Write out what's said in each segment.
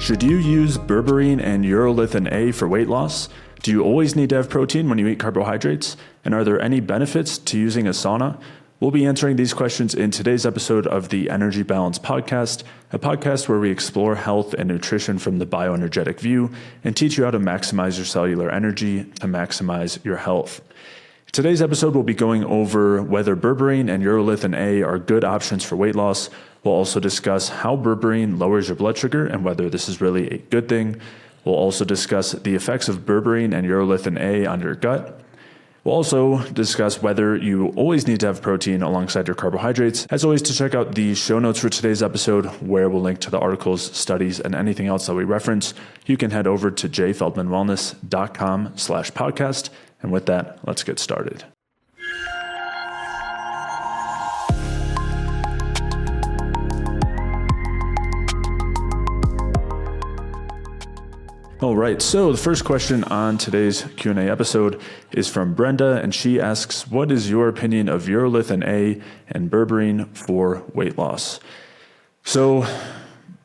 Should you use Berberine and Urolithin A for weight loss? Do you always need to have protein when you eat carbohydrates? And are there any benefits to using a sauna? We'll be answering these questions in today's episode of the Energy Balance Podcast, a podcast where we explore health and nutrition from the bioenergetic view and teach you how to maximize your cellular energy to maximize your health. Today's episode will be going over whether Berberine and Urolithin A are good options for weight loss. We'll also discuss how berberine lowers your blood sugar and whether this is really a good thing. We'll also discuss the effects of berberine and urolithin A on your gut. We'll also discuss whether you always need to have protein alongside your carbohydrates. As always, to check out the show notes for today's episode, where we'll link to the articles, studies, and anything else that we reference, you can head over to jfeldmanwellness.com/podcast. And with that, let's get started. All right, so the first question on today's Q&A episode is from Brenda, and she asks, what is your opinion of urolithin A and berberine for weight loss? So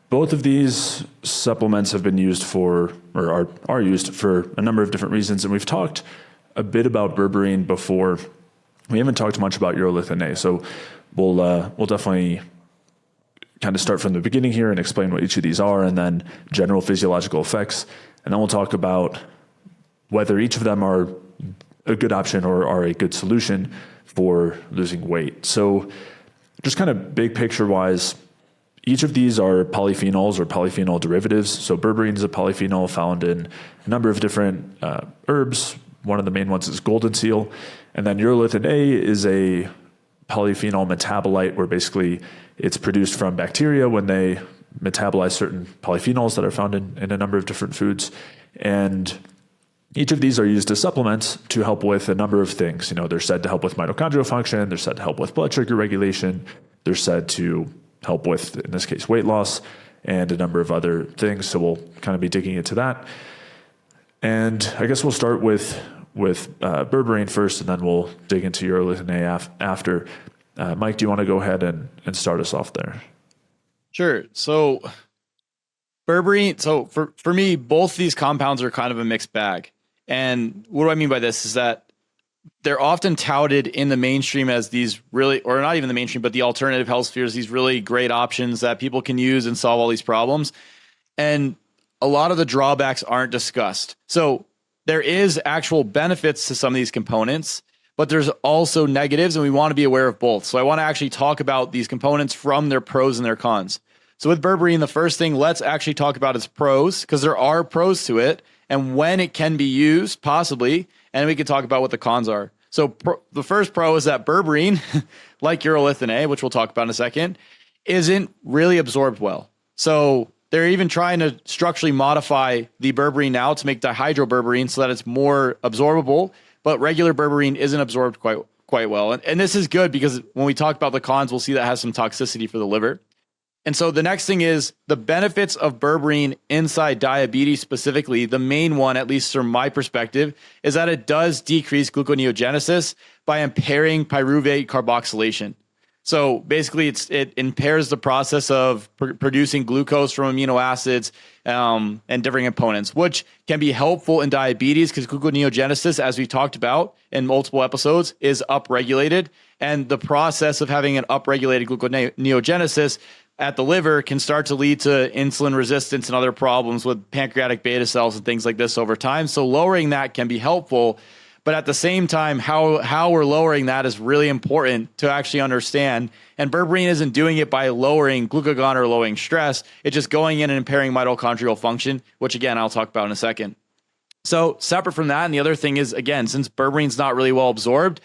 both of these supplements have been used for, or are used for a number of different reasons, and we've talked a bit about berberine before. We haven't talked much about urolithin A, so we'll definitely kind of start from the beginning here and explain what each of these are, and then general physiological effects. And then we'll talk about whether each of them are a good option or are a good solution for losing weight. So just kind of big picture wise, each of these are polyphenols or polyphenol derivatives. So berberine is a polyphenol found in a number of different herbs. One of the main ones is golden seal. And then urolithin A is a polyphenol metabolite, where basically it's produced from bacteria when they metabolize certain polyphenols that are found in a number of different foods. And each of these are used as supplements to help with a number of things. You know, they're said to help with mitochondrial function. They're said to help with blood sugar regulation. They're said to help with, in this case, weight loss and a number of other things. So we'll kind of be digging into that. And I guess we'll start with berberine first, and then we'll dig into urolithin A after. Mike, do you want to go ahead and start us off there? Sure. So berberine, so for me, both these compounds are kind of a mixed bag. And what do I mean by this is that they're often touted in the mainstream as these really, or not even the mainstream, but the alternative health spheres, these really great options that people can use and solve all these problems. And a lot of the drawbacks aren't discussed. So there is actual benefits to some of these components, but there's also negatives, and we want to be aware of both. So I want to actually talk about these components from their pros and their cons. So with berberine, the first thing, let's actually talk about its pros, because there are pros to it and when it can be used, possibly, and we can talk about what the cons are. So the first pro is that berberine, like urolithin A, which we'll talk about in a second, isn't really absorbed well. So they're even trying to structurally modify the berberine now to make dihydroberberine so that it's more absorbable, but regular berberine isn't absorbed quite well. And this is good because when we talk about the cons, we'll see that has some toxicity for the liver. And so the next thing is the benefits of berberine inside diabetes specifically. The main one, at least from my perspective, is that it does decrease gluconeogenesis by impairing pyruvate carboxylation. So basically, it impairs the process of producing glucose from amino acids and different components, which can be helpful in diabetes because gluconeogenesis, as we talked about in multiple episodes, is upregulated. And the process of having an upregulated gluconeogenesis at the liver can start to lead to insulin resistance and other problems with pancreatic beta cells and things like this over time. So lowering that can be helpful. But at the same time, how we're lowering that is really important to actually understand. And berberine isn't doing it by lowering glucagon or lowering stress. It's just going in and impairing mitochondrial function, which again, I'll talk about in a second. So separate from that, and the other thing is, again, since berberine's not really well absorbed,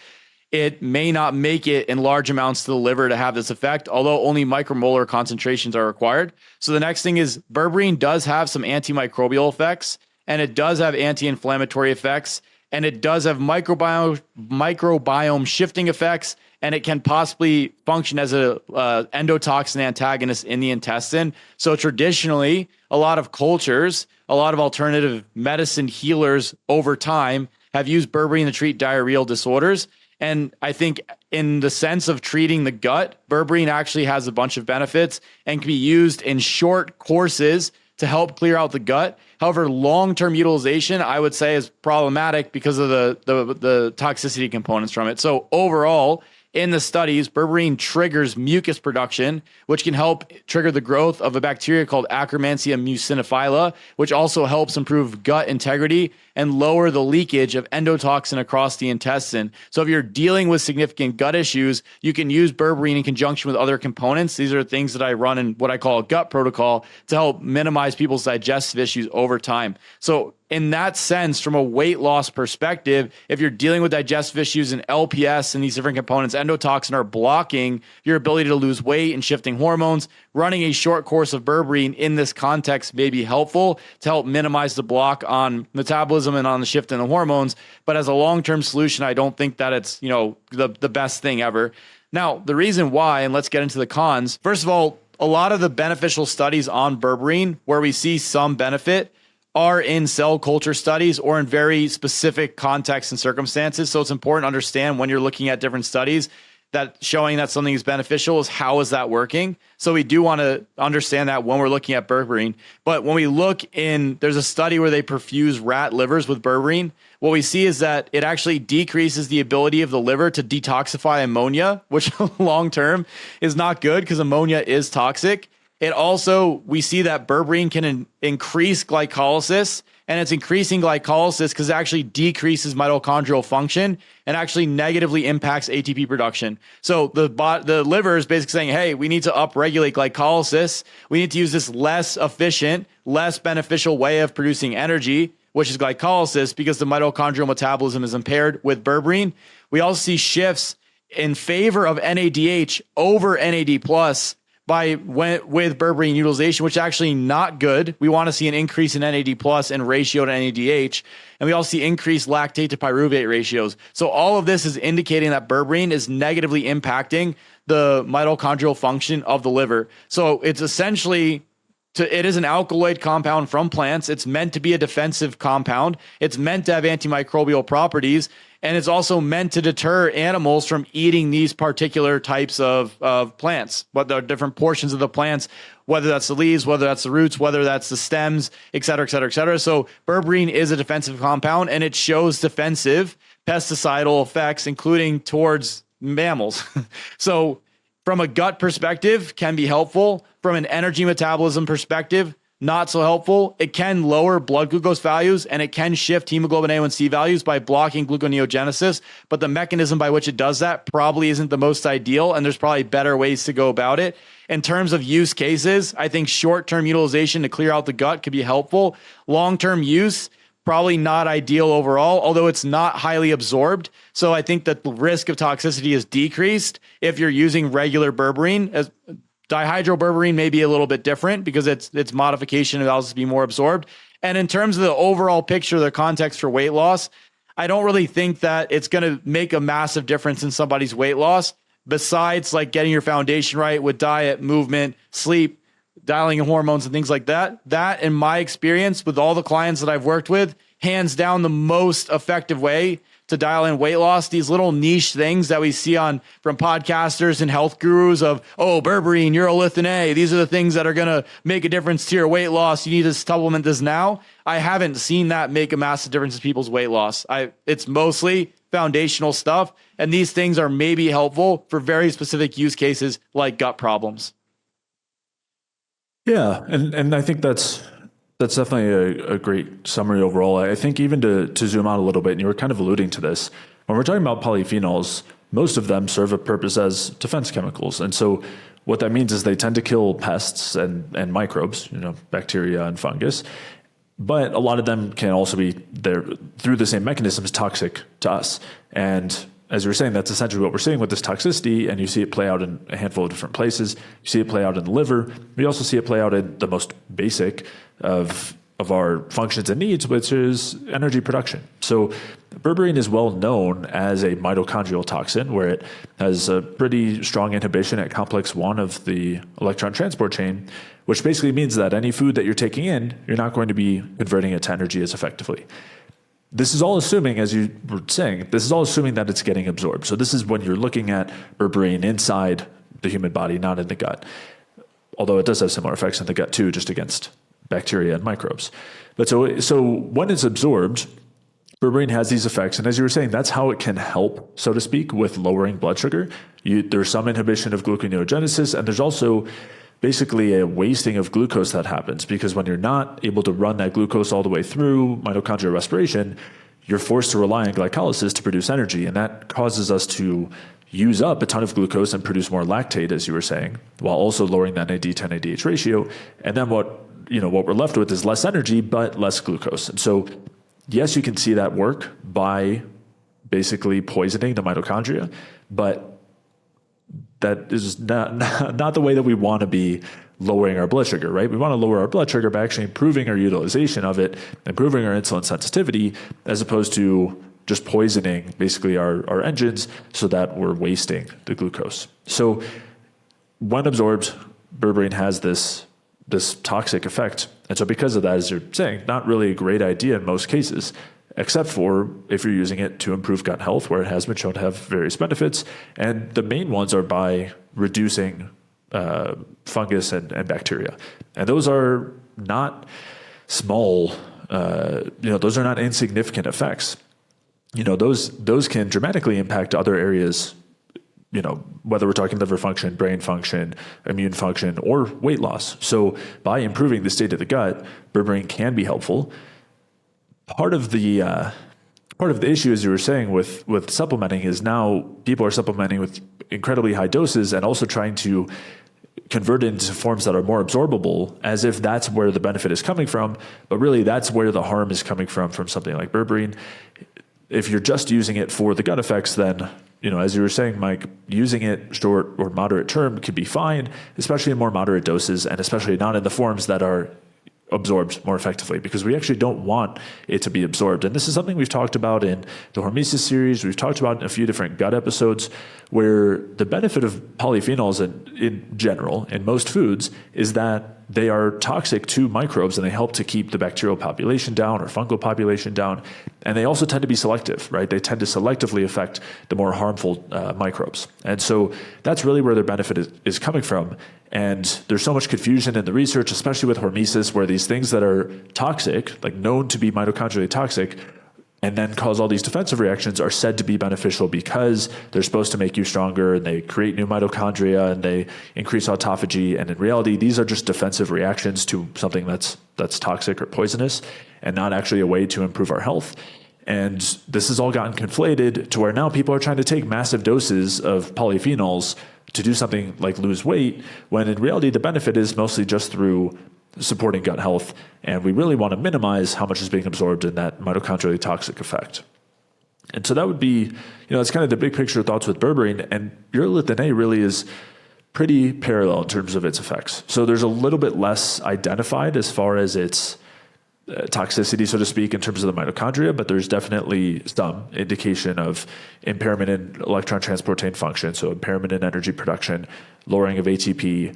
it may not make it in large amounts to the liver to have this effect, although only micromolar concentrations are required. So the next thing is berberine does have some antimicrobial effects, and it does have anti-inflammatory effects, and it does have microbiome shifting effects, and it can possibly function as a endotoxin antagonist in the intestine. So traditionally, a lot of cultures, a lot of alternative medicine healers over time have used berberine to treat diarrheal disorders. And I think in the sense of treating the gut, berberine actually has a bunch of benefits and can be used in short courses to help clear out the gut. However, long-term utilization, I would say, is problematic because of the toxicity components from it. So overall, in the studies, berberine triggers mucus production, which can help trigger the growth of a bacteria called Akkermansia muciniphila, which also helps improve gut integrity and lower the leakage of endotoxin across the intestine. So if you're dealing with significant gut issues, you can use berberine in conjunction with other components. These are things that I run in what I call a gut protocol to help minimize people's digestive issues over time. So in that sense, from a weight loss perspective, if you're dealing with digestive issues and LPS and these different components, endotoxin are blocking your ability to lose weight and shifting hormones, running a short course of berberine in this context may be helpful to help minimize the block on metabolism and on the shift in the hormones. But as a long-term solution, I don't think that it's, the best thing ever. Now, the reason why, and let's get into the cons. First of all, a lot of the beneficial studies on berberine where we see some benefit are in cell culture studies or in very specific contexts and circumstances. So it's important to understand when you're looking at different studies that showing that something is beneficial is how is that working? So we do want to understand that when we're looking at berberine. But when we look there's a study where they perfuse rat livers with berberine. What we see is that it actually decreases the ability of the liver to detoxify ammonia, which long-term is not good because ammonia is toxic. It also, we see that berberine can increase glycolysis, and it's increasing glycolysis because it actually decreases mitochondrial function and actually negatively impacts ATP production. So the liver is basically saying, hey, we need to upregulate glycolysis. We need to use this less efficient, less beneficial way of producing energy, which is glycolysis, because the mitochondrial metabolism is impaired with berberine. We also see shifts in favor of NADH over NAD plus with berberine utilization, which is actually not good. We want to see an increase in NAD plus and ratio to NADH. And we also see increased lactate to pyruvate ratios. So all of this is indicating that berberine is negatively impacting the mitochondrial function of the liver. So it's essentially it is an alkaloid compound from plants. It's meant to be a defensive compound. It's meant to have antimicrobial properties. And it's also meant to deter animals from eating these particular types of plants, but there are different portions of the plants, whether that's the leaves, whether that's the roots, whether that's the stems, et cetera, et cetera, et cetera. So berberine is a defensive compound, and it shows defensive pesticidal effects, including towards mammals. So from a gut perspective, can be helpful. From an energy metabolism perspective, not so helpful. It can lower blood glucose values, and it can shift hemoglobin A1C values by blocking gluconeogenesis. But the mechanism by which it does that probably isn't the most ideal, and there's probably better ways to go about it. In terms of use cases, I think short-term utilization to clear out the gut could be helpful. Long-term use, probably not ideal overall, although it's not highly absorbed. So I think that the risk of toxicity is decreased if you're using regular berberine. As dihydroberberine may be a little bit different because its modification allows it to be more absorbed. And in terms of the overall picture, the context for weight loss, I don't really think that it's going to make a massive difference in somebody's weight loss, besides like getting your foundation right with diet, movement, sleep, dialing in hormones and things like that. That, in my experience with all the clients that I've worked with, hands down the most effective way to dial in weight loss. These little niche things that we see from podcasters and health gurus of, berberine, urolithin A, these are the things that are going to make a difference to your weight loss. You need to supplement this now. I haven't seen that make a massive difference in people's weight loss. It's mostly foundational stuff, and these things are maybe helpful for very specific use cases like gut problems. Yeah, and I think that's definitely a great summary overall. I think even to zoom out a little bit, and you were kind of alluding to this, when we're talking about polyphenols, most of them serve a purpose as defense chemicals. And so what that means is they tend to kill pests and microbes, bacteria and fungus. But a lot of them can also be there through the same mechanisms toxic to us. And as you were saying, that's essentially what we're seeing with this toxicity, and you see it play out in a handful of different places. You see it play out in the liver. We also see it play out in the most basic of our functions and needs, which is energy production. So berberine is well known as a mitochondrial toxin, where it has a pretty strong inhibition at complex 1 of the electron transport chain, which basically means that any food that you're taking in, you're not going to be converting it to energy as effectively. This is all assuming, as you were saying, this is all assuming that it's getting absorbed. So this is when you're looking at berberine inside the human body, not in the gut. Although it does have similar effects in the gut too, just against bacteria and microbes. But so when it's absorbed, berberine has these effects. And as you were saying, that's how it can help, so to speak, with lowering blood sugar. There's some inhibition of gluconeogenesis, and there's also basically a wasting of glucose that happens, because when you're not able to run that glucose all the way through mitochondrial respiration, you're forced to rely on glycolysis to produce energy. And that causes us to use up a ton of glucose and produce more lactate, as you were saying, while also lowering that NAD10-ADH ratio. And then what we're left with is less energy, but less glucose. And so, yes, you can see that work by basically poisoning the mitochondria, but that is not the way that we want to be lowering our blood sugar, right? We want to lower our blood sugar by actually improving our utilization of it, improving our insulin sensitivity, as opposed to just poisoning basically our engines so that we're wasting the glucose. So when absorbed, berberine has this toxic effect. And so because of that, as you're saying, not really a great idea in most cases, except for if you're using it to improve gut health, where it has been shown to have various benefits. And the main ones are by reducing fungus and bacteria. And those are not small, those are not insignificant effects. Those can dramatically impact other areas, whether we're talking liver function, brain function, immune function, or weight loss. So by improving the state of the gut, berberine can be helpful. Part of the issue, as you were saying, with supplementing is now people are supplementing with incredibly high doses and also trying to convert it into forms that are more absorbable, as if that's where the benefit is coming from. But really, that's where the harm is coming from something like berberine. If you're just using it for the gut effects, then, as you were saying, Mike, using it short or moderate term could be fine, especially in more moderate doses, and especially not in the forms that are absorbed more effectively, because we actually don't want it to be absorbed. And this is something we've talked about in the Hormesis series. We've talked about in a few different gut episodes, where the benefit of polyphenols in general, in most foods, is that they are toxic to microbes and they help to keep the bacterial population down or fungal population down. And they also tend to be selective, right? They tend to selectively affect the more harmful microbes. And so that's really where their benefit is coming from. And there's so much confusion in the research, especially with hormesis, where these things that are toxic, like known to be mitochondrially toxic, and then cause all these defensive reactions, are said to be beneficial because they're supposed to make you stronger and they create new mitochondria and they increase autophagy. And in reality, these are just defensive reactions to something that's toxic or poisonous, and not actually a way to improve our health. And this has all gotten conflated to where now people are trying to take massive doses of polyphenols to do something like lose weight, when in reality, the benefit is mostly just through supporting gut health. And we really want to minimize how much is being absorbed in that mitochondrially toxic effect. And so that would be, that's kind of the big picture thoughts with berberine. And urolithin A really is pretty parallel in terms of its effects. So there's a little bit less identified as far as its toxicity, so to speak, in terms of the mitochondria, but there's definitely some indication of impairment in electron transportation function, so impairment in energy production, lowering of ATP,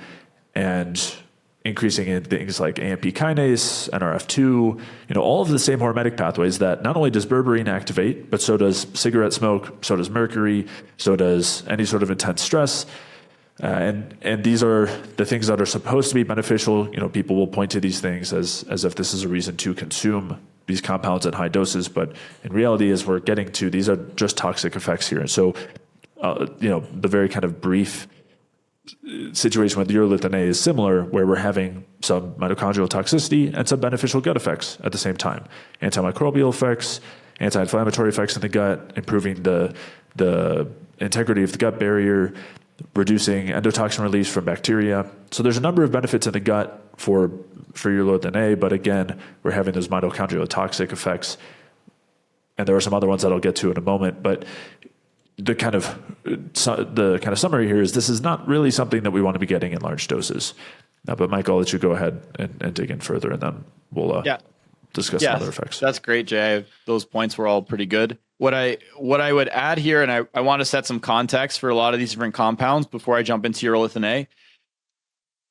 and increasing in things like AMP kinase, NRF2, all of the same hormetic pathways that not only does berberine activate, but so does cigarette smoke, so does mercury, so does any sort of intense stress. And these are the things that are supposed to be beneficial. People will point to these things as if this is a reason to consume these compounds at high doses. But in reality, as we're getting to, these are just toxic effects here. And so, the very kind of brief situation with urolithin A is similar, where we're having some mitochondrial toxicity and some beneficial gut effects at the same time. Antimicrobial effects, anti-inflammatory effects in the gut, improving the integrity of the gut barrier, reducing endotoxin release from bacteria. So there's a number of benefits in the gut for urolithin A, but again, we're having those mitochondrial toxic effects. And there are some other ones that I'll get to in a moment, but the kind of summary here is this is not really something that we want to be getting in large doses. But Mike, I'll let you go ahead and dig in further, and then we'll discuss some other effects. That's great, Jay. Those points were all pretty good. What I would add here, and I want to set some context for a lot of these different compounds before I jump into urolithin A.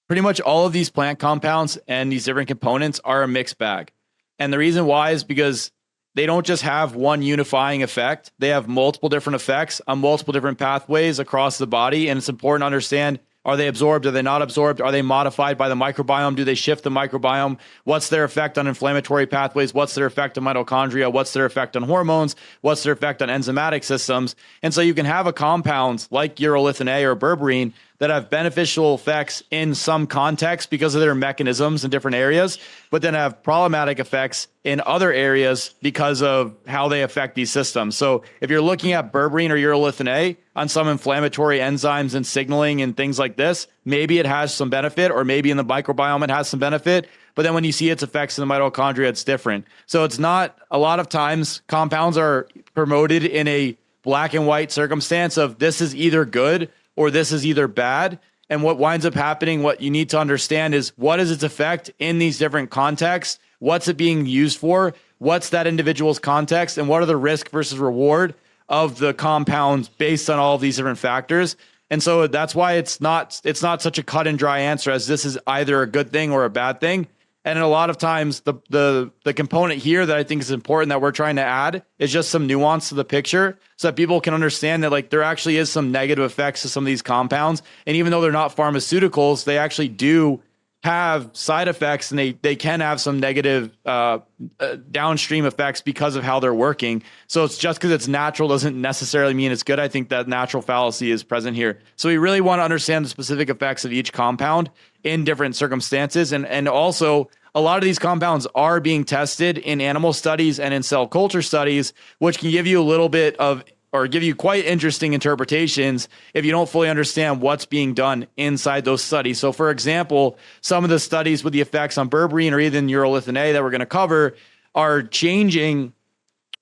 Pretty much all of these plant compounds and these different components are a mixed bag. And the reason why is because they don't just have one unifying effect. They have multiple different effects on multiple different pathways across the body. And it's important to understand Are they absorbed? Are they not absorbed? Are they modified by the microbiome? Do they shift the microbiome? What's their effect on inflammatory pathways? What's their effect on mitochondria? What's their effect on hormones? What's their effect on enzymatic systems? And so you can have a compound like urolithin A or berberine that have beneficial effects in some context because of their mechanisms in different areas, but then have problematic effects in other areas because of how they affect these systems. So if you're looking at berberine or urolithin A on some inflammatory enzymes and signaling and things like this, maybe it has some benefit, or maybe in the microbiome it has some benefit. But then when you see its effects in the mitochondria, it's different. So it's not, a lot of times compounds are promoted in a black and white circumstance of this is either good or this is either bad. And what winds up happening, what you need to understand is what is its effect in these different contexts? What's it being used for? What's that individual's context? And what are the risk versus reward of the compounds based on all of these different factors? And so that's why it's not such a cut and dry answer as this is either a good thing or a bad thing. And a lot of times the component here that I think is important that we're trying to add is just some nuance to the picture so that people can understand that like there actually is some negative effects to some of these compounds. And even though they're not pharmaceuticals, they actually do have side effects, and they can have some negative downstream effects because of how they're working. So it's just because it's natural doesn't necessarily mean it's good. I think that natural fallacy is present here. So we really want to understand the specific effects of each compound in different circumstances. And also a lot of these compounds are being tested in animal studies and in cell culture studies, which can give you a little bit of, or give you quite interesting interpretations if you don't fully understand what's being done inside those studies. So for example, some of the studies with the effects on berberine or even urolithin A that we're going to cover are changing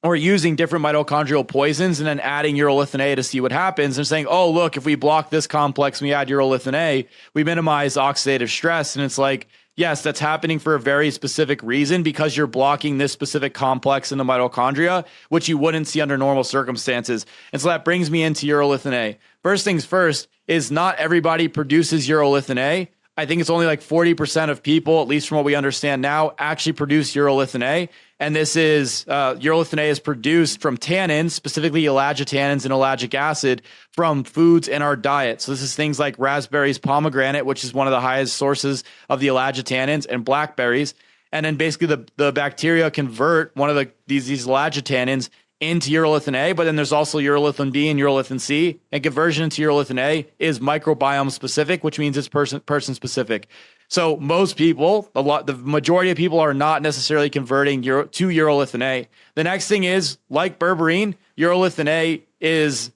or using different mitochondrial poisons and then adding urolithin A to see what happens. They're saying, oh, look, if we block this complex and we add urolithin A, we minimize oxidative stress. And it's like, yes, that's happening for a very specific reason because you're blocking this specific complex in the mitochondria, which you wouldn't see under normal circumstances. And so that brings me into urolithin A. First things first is not everybody produces urolithin A. I think it's only like 40% of people, at least from what we understand now, actually produce urolithin A. And this is urolithin A is produced from tannins, specifically elagitannins and ellagic acid from foods in our diet. So this is things like raspberries, pomegranate, which is one of the highest sources of the elagitannins, and blackberries. And then basically the bacteria convert one of these elagitannins into urolithin A, but then there's also urolithin B and urolithin C, and conversion into urolithin A is microbiome specific, which means it's person specific. So most people, the majority of people are not necessarily converting to urolithin A. The next thing is, like berberine, urolithin A is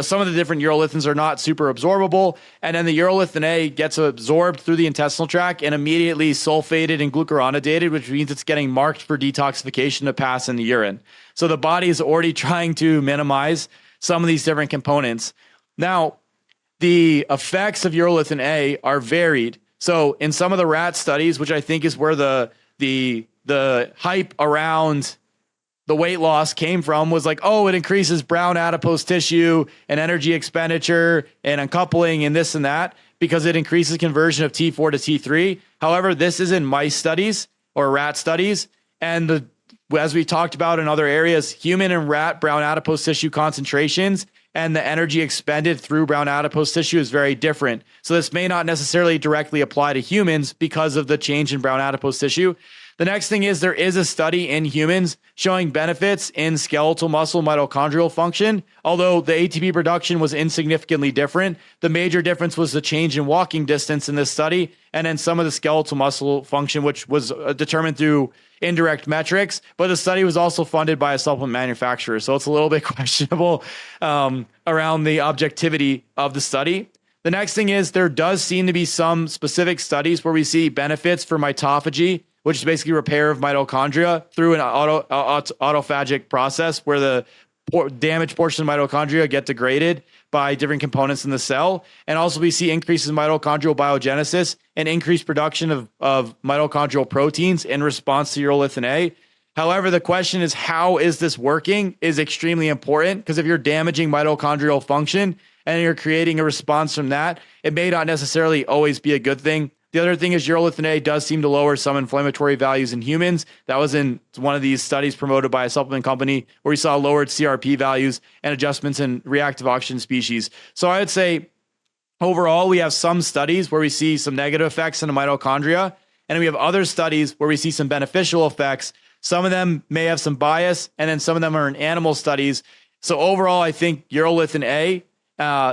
some of the different urolithins are not super absorbable, and then the urolithin A gets absorbed through the intestinal tract and immediately sulfated and glucuronidated, which means it's getting marked for detoxification to pass in the urine. So the body is already trying to minimize some of these different components. Now, the effects of urolithin A are varied. So in some of the rat studies, which I think is where the hype around the weight loss came from, was like, oh, it increases brown adipose tissue and energy expenditure and uncoupling and this and that because it increases conversion of T4 to T3. However, this is in mice studies or rat studies. And as we talked about in other areas, human and rat brown adipose tissue concentrations and the energy expended through brown adipose tissue is very different. So this may not necessarily directly apply to humans because of the change in brown adipose tissue. The next thing is there is a study in humans showing benefits in skeletal muscle mitochondrial function. Although the ATP production was insignificantly different, the major difference was the change in walking distance in this study, and then some of the skeletal muscle function, which was determined through indirect metrics. But the study was also funded by a supplement manufacturer, so it's a little bit questionable around the objectivity of the study. The next thing is there does seem to be some specific studies where we see benefits for mitophagy, which is basically repair of mitochondria through an autophagic process where the damaged portion of mitochondria get degraded by different components in the cell. And also we see increases in mitochondrial biogenesis and increased production of mitochondrial proteins in response to urolithin A. However, the question is, how is this working is extremely important, because if you're damaging mitochondrial function and you're creating a response from that, it may not necessarily always be a good thing. The other thing is urolithin A does seem to lower some inflammatory values in humans. That was in one of these studies promoted by a supplement company where we saw lowered CRP values and adjustments in reactive oxygen species. So I would say overall, we have some studies where we see some negative effects in the mitochondria, and we have other studies where we see some beneficial effects. Some of them may have some bias, and then some of them are in animal studies. So overall, I think urolithin A,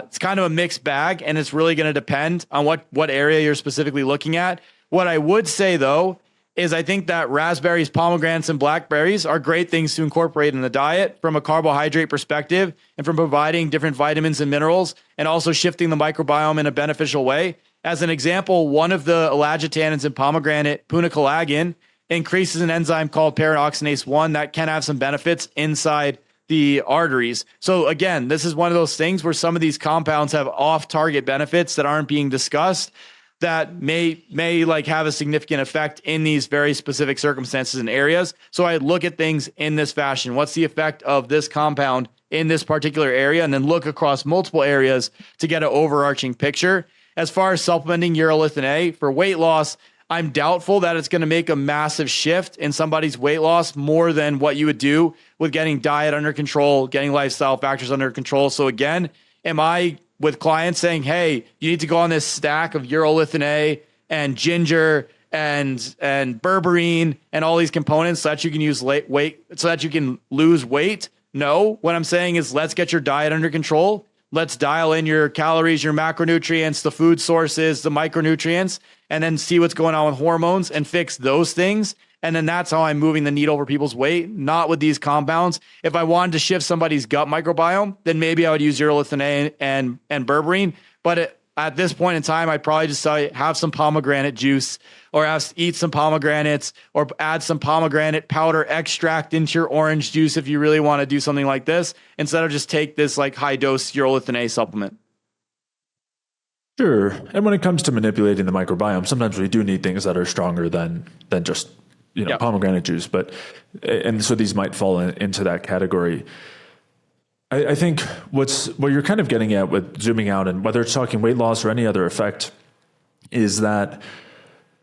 it's kind of a mixed bag, and it's really going to depend on what area you're specifically looking at. What I would say, though, is I think that raspberries, pomegranates, and blackberries are great things to incorporate in the diet from a carbohydrate perspective and from providing different vitamins and minerals and also shifting the microbiome in a beneficial way. As an example, one of the elagitannins in pomegranate, punicolagon, increases an enzyme called peroxidase 1 that can have some benefits inside the arteries. So again, this is one of those things where some of these compounds have off-target benefits that aren't being discussed that may like have a significant effect in these very specific circumstances and areas. So I look at things in this fashion. What's the effect of this compound in this particular area? And then look across multiple areas to get an overarching picture. As far as supplementing urolithin A for weight loss, I'm doubtful that it's going to make a massive shift in somebody's weight loss more than what you would do with getting diet under control, getting lifestyle factors under control. So again, am I with clients saying, hey, you need to go on this stack of urolithin A and ginger and berberine and all these components so that you can so that you can lose weight? No, what I'm saying is let's get your diet under control. Let's dial in your calories, your macronutrients, the food sources, the micronutrients, and then see what's going on with hormones and fix those things. And then that's how I'm moving the needle for people's weight, not with these compounds. If I wanted to shift somebody's gut microbiome, then maybe I would use urolithin A and berberine. But at this point in time, I'd probably just say have some pomegranate juice or eat some pomegranates or add some pomegranate powder extract into your orange juice if you really want to do something like this, instead of just take this like high dose urolithin A supplement. Sure. And when it comes to manipulating the microbiome, sometimes we do need things that are stronger than just pomegranate juice, and so these might fall into that category. I think what you're kind of getting at with zooming out, and whether it's talking weight loss or any other effect, is that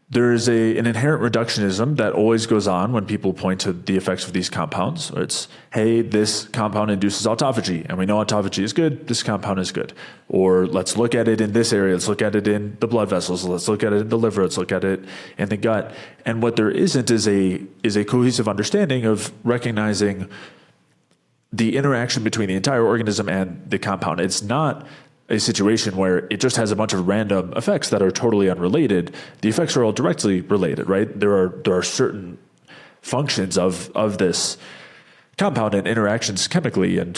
there is an inherent reductionism that always goes on when people point to the effects of these compounds. It's, hey, this compound induces autophagy, and we know autophagy is good, this compound is good. Or let's look at it in this area, let's look at it in the blood vessels, let's look at it in the liver, let's look at it in the gut. And what there isn't is a cohesive understanding of recognizing the interaction between the entire organism and the compound. It's not a situation where it just has a bunch of random effects that are totally unrelated. The effects are all directly related, right? There are certain functions of this compound and interactions chemically and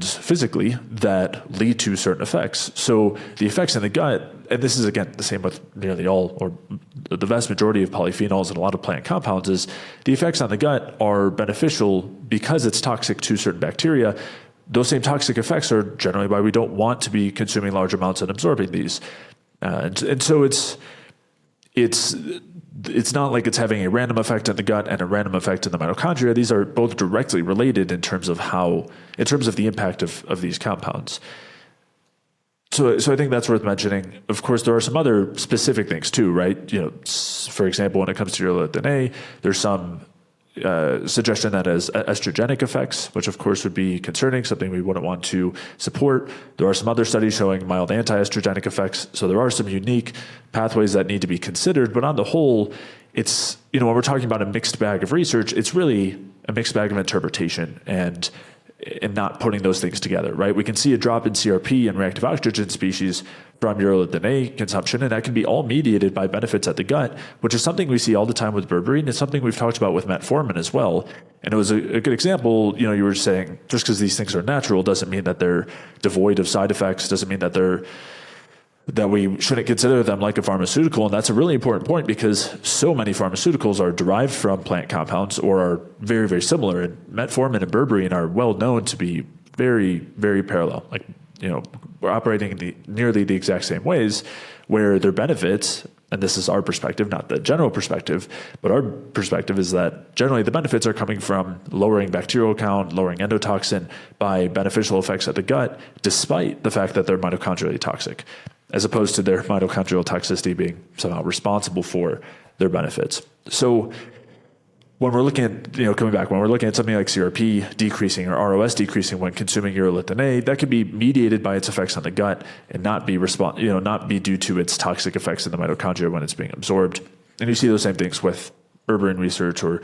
physically that lead to certain effects. So the effects in the gut, and this is again the same with nearly all or the vast majority of polyphenols and a lot of plant compounds, is the effects on the gut are beneficial because it's toxic to certain bacteria. Those same toxic effects are generally why we don't want to be consuming large amounts and absorbing these. And so it's not like it's having a random effect in the gut and a random effect in the mitochondria. These are both directly related in terms of the impact of these compounds. So I think that's worth mentioning. Of course, there are some other specific things too, right? For example, when it comes to urolithin A, there's some suggestion that has estrogenic effects, which of course would be concerning, something we wouldn't want to support. There are some other studies showing mild anti-estrogenic effects. So there are some unique pathways that need to be considered, but on the whole, it's, when we're talking about a mixed bag of research, it's really a mixed bag of interpretation and not putting those things together, right? We can see a drop in CRP and reactive oxygen species from urolithin A consumption, and that can be all mediated by benefits at the gut, which is something we see all the time with berberine. It's something we've talked about with metformin as well. And it was a good example. You were saying just because these things are natural doesn't mean that they're devoid of side effects, doesn't mean that we shouldn't consider them like a pharmaceutical. And that's a really important point because so many pharmaceuticals are derived from plant compounds or are very, very similar. And metformin and berberine are well known to be very, very parallel. Like, we're operating in nearly the exact same ways where their benefits, and this is our perspective, not the general perspective, but our perspective is that generally the benefits are coming from lowering bacterial count, lowering endotoxin by beneficial effects at the gut, despite the fact that they're mitochondrially toxic, as opposed to their mitochondrial toxicity being somehow responsible for their benefits. So when we're looking at, coming back, when we're looking at something like CRP decreasing or ROS decreasing when consuming urolithin A, that could be mediated by its effects on the gut and not be not be due to its toxic effects in the mitochondria when it's being absorbed. And you see those same things with berberine research or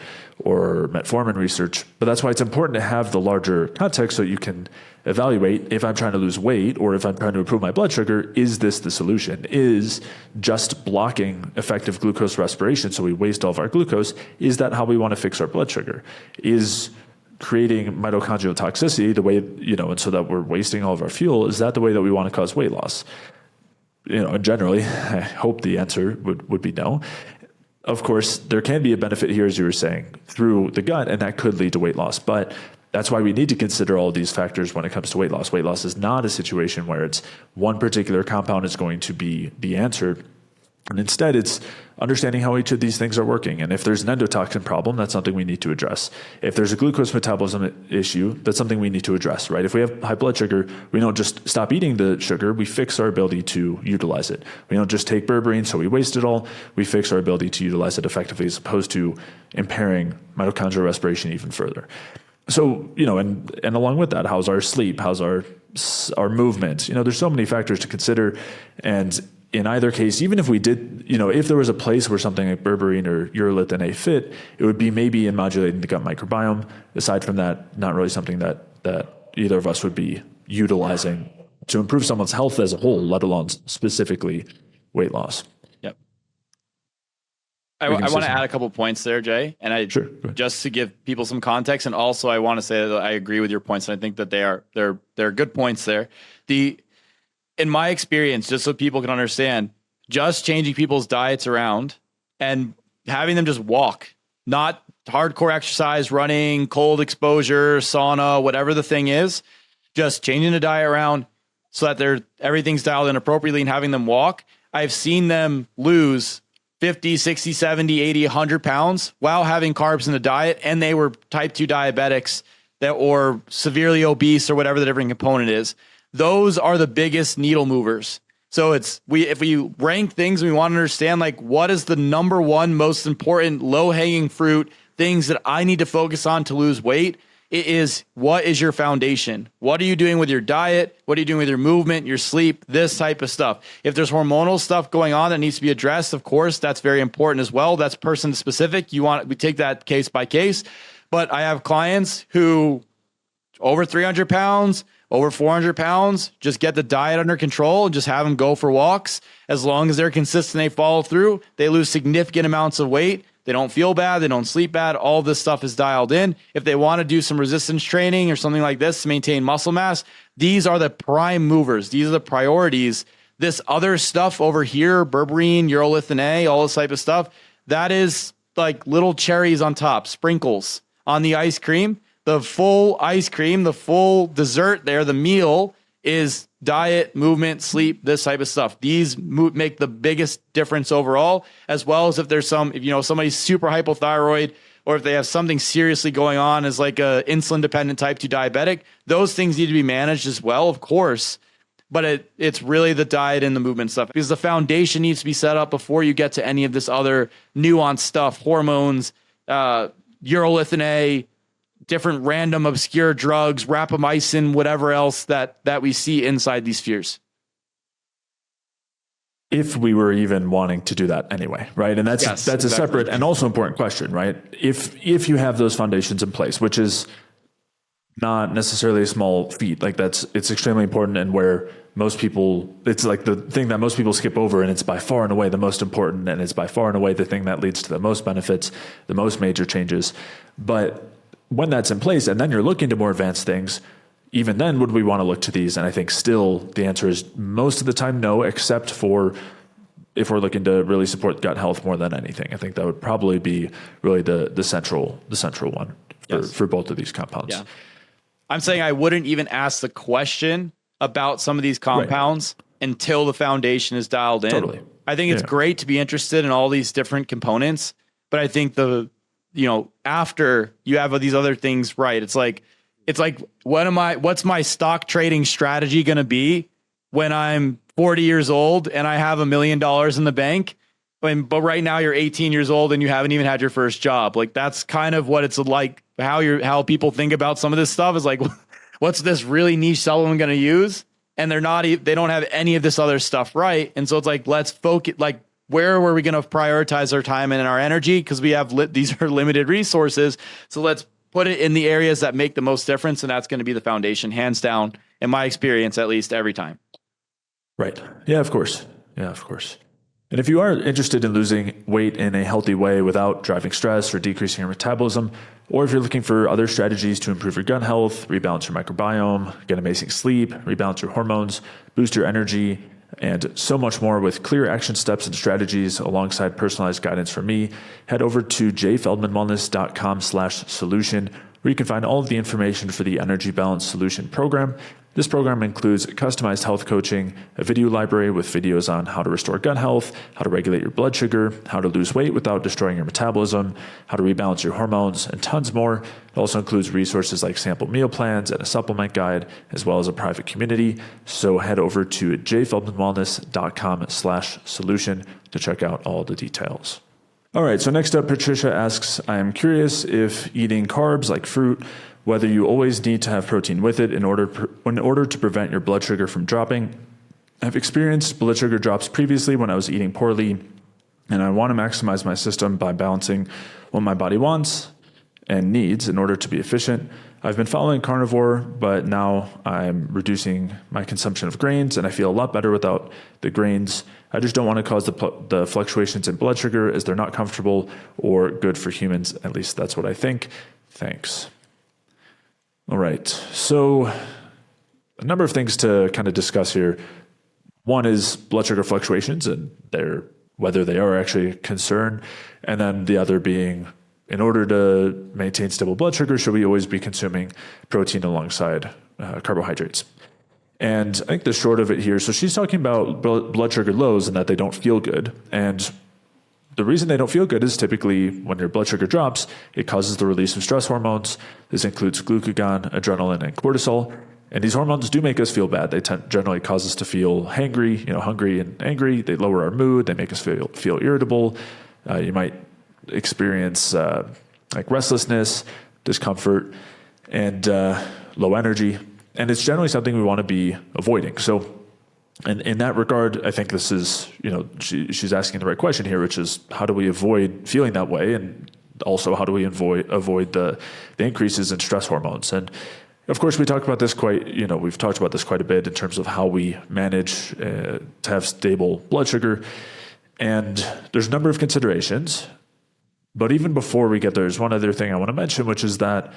metformin research. But that's why it's important to have the larger context so you can evaluate, if I'm trying to lose weight or if I'm trying to improve my blood sugar, is this the solution? Is just blocking effective glucose respiration, so we waste all of our glucose, is that how we want to fix our blood sugar? Is creating mitochondrial toxicity the way, and so that we're wasting all of our fuel, is that the way that we want to cause weight loss? Generally, I hope the answer would be no. Of course, there can be a benefit here, as you were saying, through the gut, and that could lead to weight loss. But that's why we need to consider all these factors when it comes to weight loss. Weight loss is not a situation where it's one particular compound is going to be the answer. And instead, it's understanding how each of these things are working. And if there's an endotoxin problem, that's something we need to address. If there's a glucose metabolism issue, that's something we need to address, right? If we have high blood sugar, we don't just stop eating the sugar, we fix our ability to utilize it. We don't just take berberine, so we waste it all. We fix our ability to utilize it effectively as opposed to impairing mitochondrial respiration even further. So, and along with that, how's our sleep? How's our movement? There's so many factors to consider. And in either case, even if we did, if there was a place where something like berberine or urolithin A fit, it would be maybe in modulating the gut microbiome. Aside from that, not really something that either of us would be utilizing to improve someone's health as a whole, let alone specifically weight loss. Yep. I want to add a couple points there, Jay, and Sure, just to give people some context, and also I want to say that I agree with your points, and I think that they're good points there. In my experience, just so people can understand, just changing people's diets around and having them just walk, not hardcore exercise, running, cold exposure, sauna, whatever the thing is, just changing the diet around so that everything's dialed in appropriately and having them walk. I've seen them lose 50, 60, 70, 80, 100 pounds while having carbs in the diet, and they were type 2 diabetics or severely obese or whatever the different component is. Those are the biggest needle movers. So if we rank things, we want to understand what is the number one most important low-hanging fruit things that I need to focus on to lose weight. It is, what is your foundation? What are you doing with your diet? What are you doing with your movement, your sleep, this type of stuff? If there's hormonal stuff going on that needs to be addressed, of course, that's very important as well. That's person specific. We take that case by case. But I have clients who over 300 pounds, over 400 pounds, just get the diet under control and just have them go for walks. As long as they're consistent, they follow through, they lose significant amounts of weight. They don't feel bad. They don't sleep bad. All this stuff is dialed in. If they want to do some resistance training or something like this to maintain muscle mass, these are the prime movers. These are the priorities. This other stuff over here, berberine, urolithin A, all this type of stuff, that is like little cherries on top, sprinkles on the ice cream. The full ice cream, the full dessert there, the meal is diet, movement, sleep, this type of stuff. These make the biggest difference overall, as well as if somebody's super hypothyroid or if they have something seriously going on as like a insulin dependent type 2 diabetic, those things need to be managed as well, of course. But it's really the diet and the movement stuff, because the foundation needs to be set up before you get to any of this other nuanced stuff, hormones, urolithin A, different random obscure drugs, rapamycin, whatever else that we see inside these spheres. If we were even wanting to do that anyway, right? And that's exactly. A separate and also important question, right? If you have those foundations in place, which is not necessarily a small feat, it's extremely important, and where most people, it's like the thing that most people skip over, and it's by far and away the most important, and it's by far and away the thing that leads to the most benefits, the most major changes. But when that's in place and then you're looking to more advanced things, even then would we want to look to these? And I think still the answer is most of the time no, except for if we're looking to really support gut health more than anything. I think that would probably be really the central one for both of these compounds. Yeah. I'm saying I wouldn't even ask the question about some of these compounds until the foundation is dialed in. Totally. I think it's great to be interested in all these different components, but I think after you have these other things right, it's like what's my stock trading strategy going to be when I'm 40 years old and I have $1 million in the bank? but right now you're 18 years old and you haven't even had your first job. Like that's kind of what it's like, how people think about some of this stuff is like, what's this really niche supplement going to use? And they don't have any of this other stuff. Right. And so it's like, let's focus, like, where were we going to prioritize our time and our energy? Cause we have these are limited resources. So let's put it in the areas that make the most difference. And that's going to be the foundation, hands down, in my experience, at least every time. Right. Yeah, of course. Yeah, of course. And if you are interested in losing weight in a healthy way without driving stress or decreasing your metabolism, or if you're looking for other strategies to improve your gut health, rebalance your microbiome, get amazing sleep, rebalance your hormones, boost your energy, and so much more with clear action steps and strategies alongside personalized guidance from me, head over to jfeldmanwellness.com/solution, where you can find all of the information for the Energy Balance Solution program. This program includes customized health coaching, a video library with videos on how to restore gut health, how to regulate your blood sugar, how to lose weight without destroying your metabolism, how to rebalance your hormones, and tons more. It also includes resources like sample meal plans and a supplement guide, as well as a private community. So head over to jfeldmanwellness.com/solution to check out all the details. All right, so next up, Patricia asks, I am curious if eating carbs like fruit, whether you always need to have protein with it in order to prevent your blood sugar from dropping. I've experienced blood sugar drops previously when I was eating poorly, and I want to maximize my system by balancing what my body wants and needs in order to be efficient. I've been following carnivore, but now I'm reducing my consumption of grains, and I feel a lot better without the grains. I just don't want to cause the fluctuations in blood sugar, as they're not comfortable or good for humans. At least that's what I think. Thanks. All right. So a number of things to kind of discuss here. One is blood sugar fluctuations and whether they are actually a concern. And then the other being, in order to maintain stable blood sugar, should we always be consuming protein alongside carbohydrates? And I think the short of it here, so she's talking about blood sugar lows and that they don't feel good. And the reason they don't feel good is typically when your blood sugar drops, it causes the release of stress hormones. This includes glucagon, adrenaline, and cortisol. And these hormones do make us feel bad. They generally cause us to feel hangry, hungry and angry. They lower our mood. They make us feel irritable. You might experience like restlessness, discomfort, and low energy. And it's generally something we want to be avoiding. So in that regard, I think this is, she's asking the right question here, which is how do we avoid feeling that way? And also how do we avoid the increases in stress hormones? And of course, we've talked about this quite a bit in terms of how we manage to have stable blood sugar. And there's a number of considerations. But even before we get there, there's one other thing I want to mention, which is that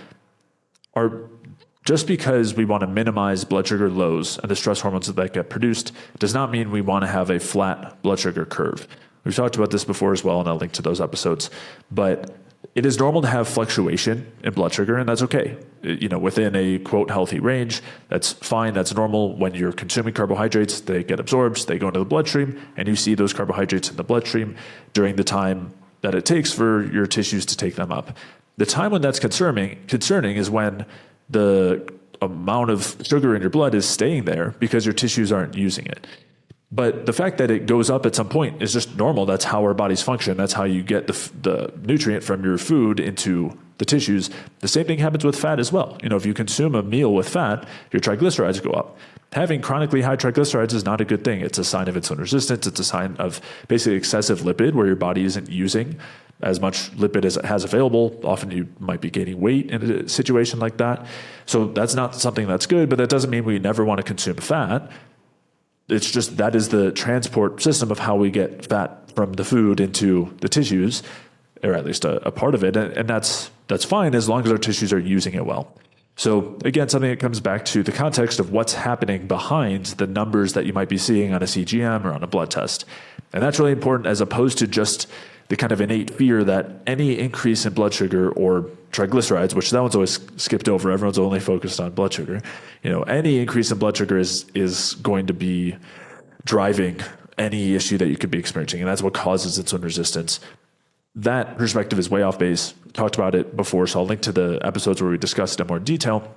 just because we want to minimize blood sugar lows and the stress hormones that get produced does not mean we want to have a flat blood sugar curve. We've talked about this before as well, and I'll link to those episodes. But it is normal to have fluctuation in blood sugar, and that's okay. Within a quote healthy range, that's fine. That's normal. When you're consuming carbohydrates, they get absorbed, they go into the bloodstream, and you see those carbohydrates in the bloodstream during the time that it takes for your tissues to take them up. The time when that's concerning is when the amount of sugar in your blood is staying there because your tissues aren't using it. But the fact that it goes up at some point is just normal. That's how our bodies function. That's how you get the nutrient from your food into the tissues. The same thing happens with fat as well. If you consume a meal with fat, your triglycerides go up. Having chronically high triglycerides is not a good thing. It's a sign of insulin resistance. It's a sign of basically excessive lipid where your body isn't using as much lipid as it has available. Often you might be gaining weight in a situation like that. So that's not something that's good, but that doesn't mean we never want to consume fat. It's just that is the transport system of how we get fat from the food into the tissues, or at least a part of it. And that's fine as long as our tissues are using it well. So again, something that comes back to the context of what's happening behind the numbers that you might be seeing on a CGM or on a blood test. And that's really important as opposed to just the kind of innate fear that any increase in blood sugar or triglycerides, which that one's always skipped over, everyone's only focused on blood sugar. Any increase in blood sugar is going to be driving any issue that you could be experiencing. And that's what causes insulin resistance. That perspective is way off base. Talked about it before, so I'll link to the episodes where we discussed it in more detail.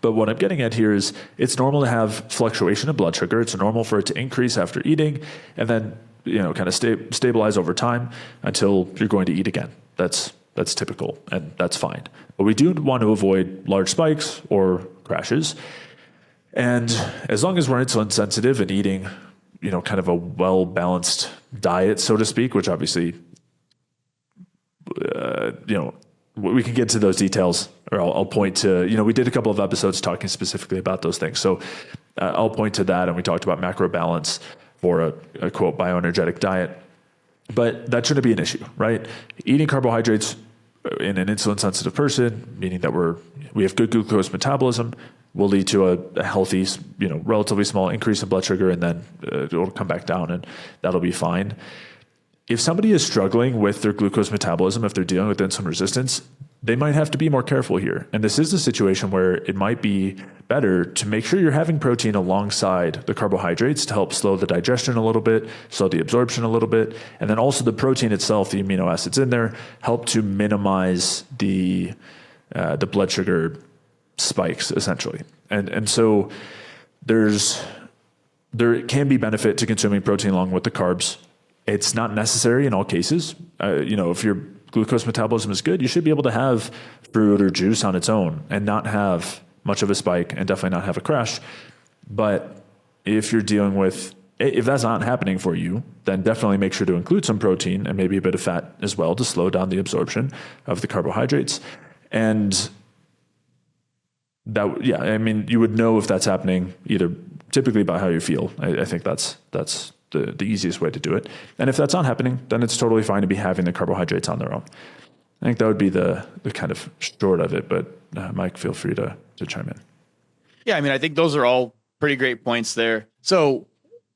But what I'm getting at here is it's normal to have fluctuation in blood sugar. It's normal for it to increase after eating. And then kind of stabilize over time until you're going to eat again. That's typical, and that's fine. But we do want to avoid large spikes or crashes. And as long as we're insulin sensitive and eating, kind of a well-balanced diet, so to speak, which obviously, we can get to those details, or I'll point to, we did a couple of episodes talking specifically about those things. So I'll point to that. And we talked about macro balance for a quote bioenergetic diet, but that shouldn't be an issue, right? Eating carbohydrates in an insulin sensitive person, meaning that we have good glucose metabolism, will lead to a healthy, relatively small increase in blood sugar, and then it'll come back down, and that'll be fine. If somebody is struggling with their glucose metabolism, if they're dealing with insulin resistance, they might have to be more careful here. And this is a situation where it might be better to make sure you're having protein alongside the carbohydrates to help slow the digestion a little bit, slow the absorption a little bit. And then also the protein itself, the amino acids in there, help to minimize the blood sugar spikes, essentially. And so there can be benefit to consuming protein along with the carbs. It's not necessary in all cases. If your glucose metabolism is good, you should be able to have fruit or juice on its own and not have much of a spike, and definitely not have a crash. But if that's not happening for you, then definitely make sure to include some protein and maybe a bit of fat as well to slow down the absorption of the carbohydrates. And you would know if that's happening either typically by how you feel. I think that's the easiest way to do it. And if that's not happening, then it's totally fine to be having the carbohydrates on their own. I think that would be the kind of short of it, but Mike, feel free to chime in. Yeah, I think those are all pretty great points there. So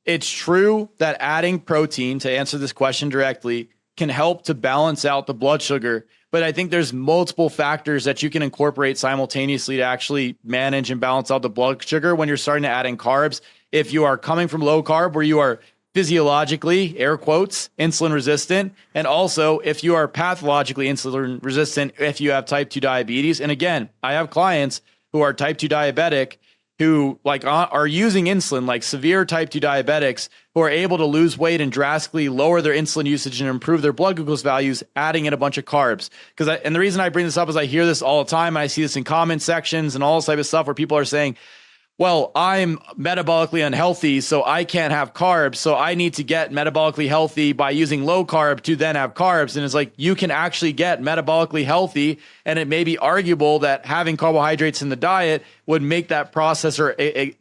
it's true that adding protein, to answer this question directly, can help to balance out the blood sugar. But I think there's multiple factors that you can incorporate simultaneously to actually manage and balance out the blood sugar when you're starting to add in carbs. If you are coming from low carb, where you are physiologically, air quotes, insulin resistant, and also if you are pathologically insulin resistant, if you have type 2 diabetes. And again, I have clients who are type 2 diabetic who are using insulin, like severe type 2 diabetics, who are able to lose weight and drastically lower their insulin usage and improve their blood glucose values, adding in a bunch of carbs. And the reason I bring this up is I hear this all the time. And I see this in comment sections and all this type of stuff where people are saying, well, I'm metabolically unhealthy, so I can't have carbs. So I need to get metabolically healthy by using low carb to then have carbs. And it's like, you can actually get metabolically healthy. And it may be arguable that having carbohydrates in the diet would make that process or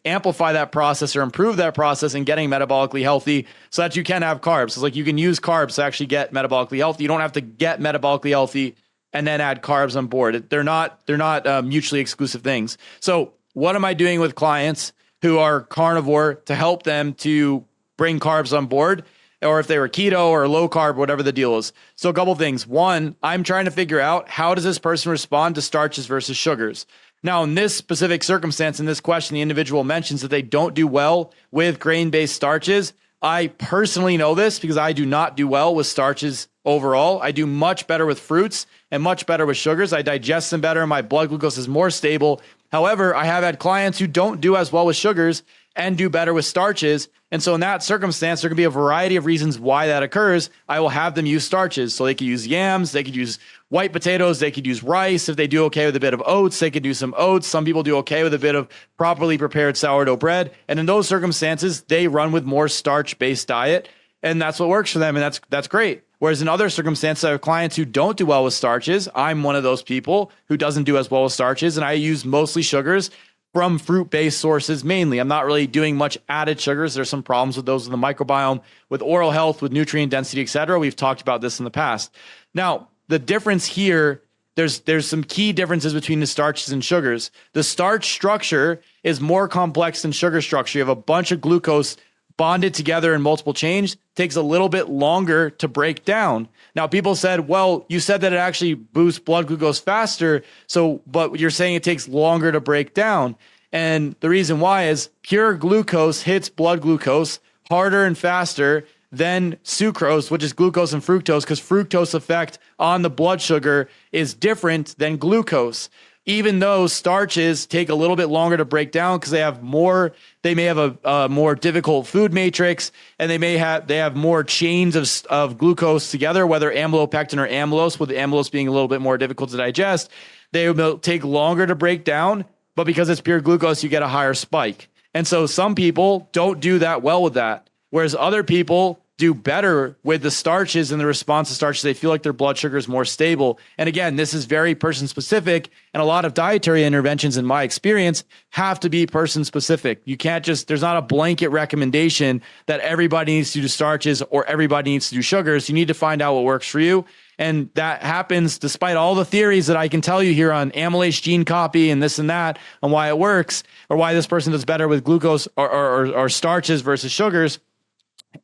amplify that process or improve that process in getting metabolically healthy so that you can have carbs. So it's like you can use carbs to actually get metabolically healthy. You don't have to get metabolically healthy and then add carbs on board. They're not mutually exclusive things. So what am I doing with clients who are carnivore to help them to bring carbs on board, or if they were keto or low carb, whatever the deal is? So a couple of things. One, I'm trying to figure out, how does this person respond to starches versus sugars? Now, in this specific circumstance, in this question, the individual mentions that they don't do well with grain-based starches. I personally know this because I do not do well with starches overall. I do much better with fruits and much better with sugars. I digest them better. My blood glucose is more stable. However, I have had clients who don't do as well with sugars and do better with starches. And so in that circumstance, there can be a variety of reasons why that occurs. I will have them use starches. So they could use yams, they could use white potatoes, they could use rice. If they do okay with a bit of oats, they could do some oats. Some people do okay with a bit of properly prepared sourdough bread. And in those circumstances, they run with more starch-based diet. And that's what works for them. And that's great. Whereas in other circumstances, I have clients who don't do well with starches. I'm one of those people who doesn't do as well with starches, and I use mostly sugars from fruit-based sources mainly. I'm not really doing much added sugars. There's some problems with those in the microbiome, with oral health, with nutrient density, et cetera. We've talked about this in the past. Now, the difference here, there's some key differences between the starches and sugars. The starch structure is more complex than sugar structure. You have a bunch of glucose bonded together in multiple chains, takes a little bit longer to break down. Now, people said, well, you said that it actually boosts blood glucose faster, but you're saying it takes longer to break down. And the reason why is pure glucose hits blood glucose harder and faster than sucrose, which is glucose and fructose, because fructose effect on the blood sugar is different than glucose. even though starches take a little bit longer to break down because they may have a more difficult food matrix, and they have more chains of glucose together, whether amylopectin or amylose, with the amylose being a little bit more difficult to digest. They will take longer to break down, but because it's pure glucose, you get a higher spike. And so some people don't do that well with that, whereas other people do better with the starches and the response to starches. They feel like their blood sugar is more stable. And again, this is very person specific. And a lot of dietary interventions, in my experience, have to be person specific. You can't there's not a blanket recommendation that everybody needs to do starches or everybody needs to do sugars. You need to find out what works for you. And that happens despite all the theories that I can tell you here on amylase gene copy and this and that, and why it works, or why this person does better with glucose or starches versus sugars.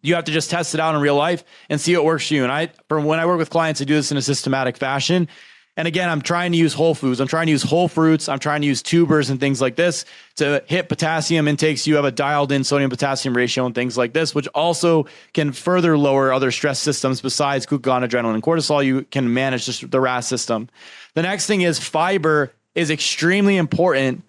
You have to just test it out in real life and see what works for you. And when I work with clients, I do this in a systematic fashion. And again, I'm trying to use whole foods. I'm trying to use whole fruits. I'm trying to use tubers and things like this to hit potassium intakes. You have a dialed in sodium potassium ratio and things like this, which also can further lower other stress systems besides glucagon, adrenaline, and cortisol. You can manage the RAS system. The next thing is fiber is extremely important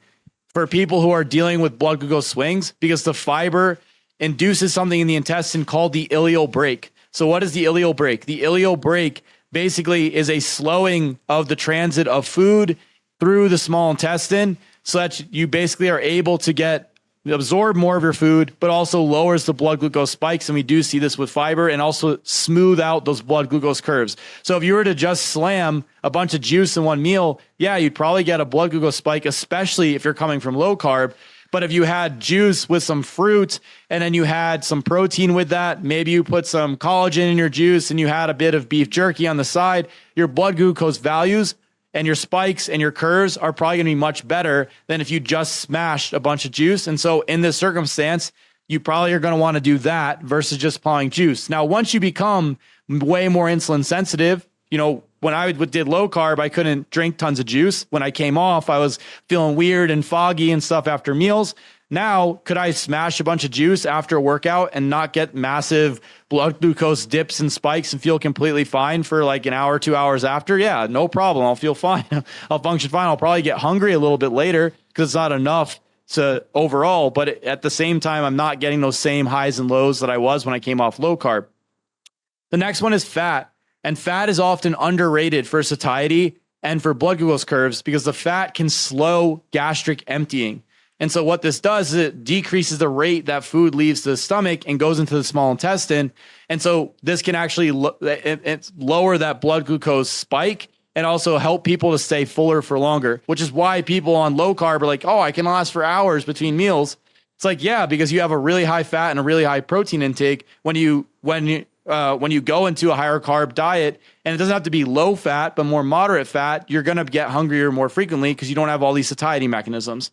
for people who are dealing with blood glucose swings, because the fiber induces something in the intestine called the ileal brake. So what is the ileal brake? The ileal brake basically is a slowing of the transit of food through the small intestine, so that you basically are able to absorb more of your food, but also lowers the blood glucose spikes. And we do see this with fiber, and also smooth out those blood glucose curves. So if you were to just slam a bunch of juice in one meal, yeah, you'd probably get a blood glucose spike, especially if you're coming from low carb. But if you had juice with some fruit, and then you had some protein with that, maybe you put some collagen in your juice and you had a bit of beef jerky on the side, your blood glucose values and your spikes and your curves are probably going to be much better than if you just smashed a bunch of juice. And so in this circumstance, you probably are going to want to do that versus just applying juice. Now, once you become way more insulin sensitive, when I did low carb, I couldn't drink tons of juice. When I came off, I was feeling weird and foggy and stuff after meals. Now, could I smash a bunch of juice after a workout and not get massive blood glucose dips and spikes and feel completely fine for like an hour, 2 hours after? Yeah, no problem. I'll feel fine. I'll function fine. I'll probably get hungry a little bit later because it's not enough to overall. But at the same time, I'm not getting those same highs and lows that I was when I came off low carb. The next one is fat. And fat is often underrated for satiety and for blood glucose curves, because the fat can slow gastric emptying. And so what this does is it decreases the rate that food leaves the stomach and goes into the small intestine. And so this can actually lower that blood glucose spike and also help people to stay fuller for longer, which is why people on low carb are like, oh, I can last for hours between meals. It's like, yeah, because you have a really high fat and a really high protein intake when you go into a higher carb diet. And it doesn't have to be low fat, but more moderate fat, you're going to get hungrier more frequently because you don't have all these satiety mechanisms.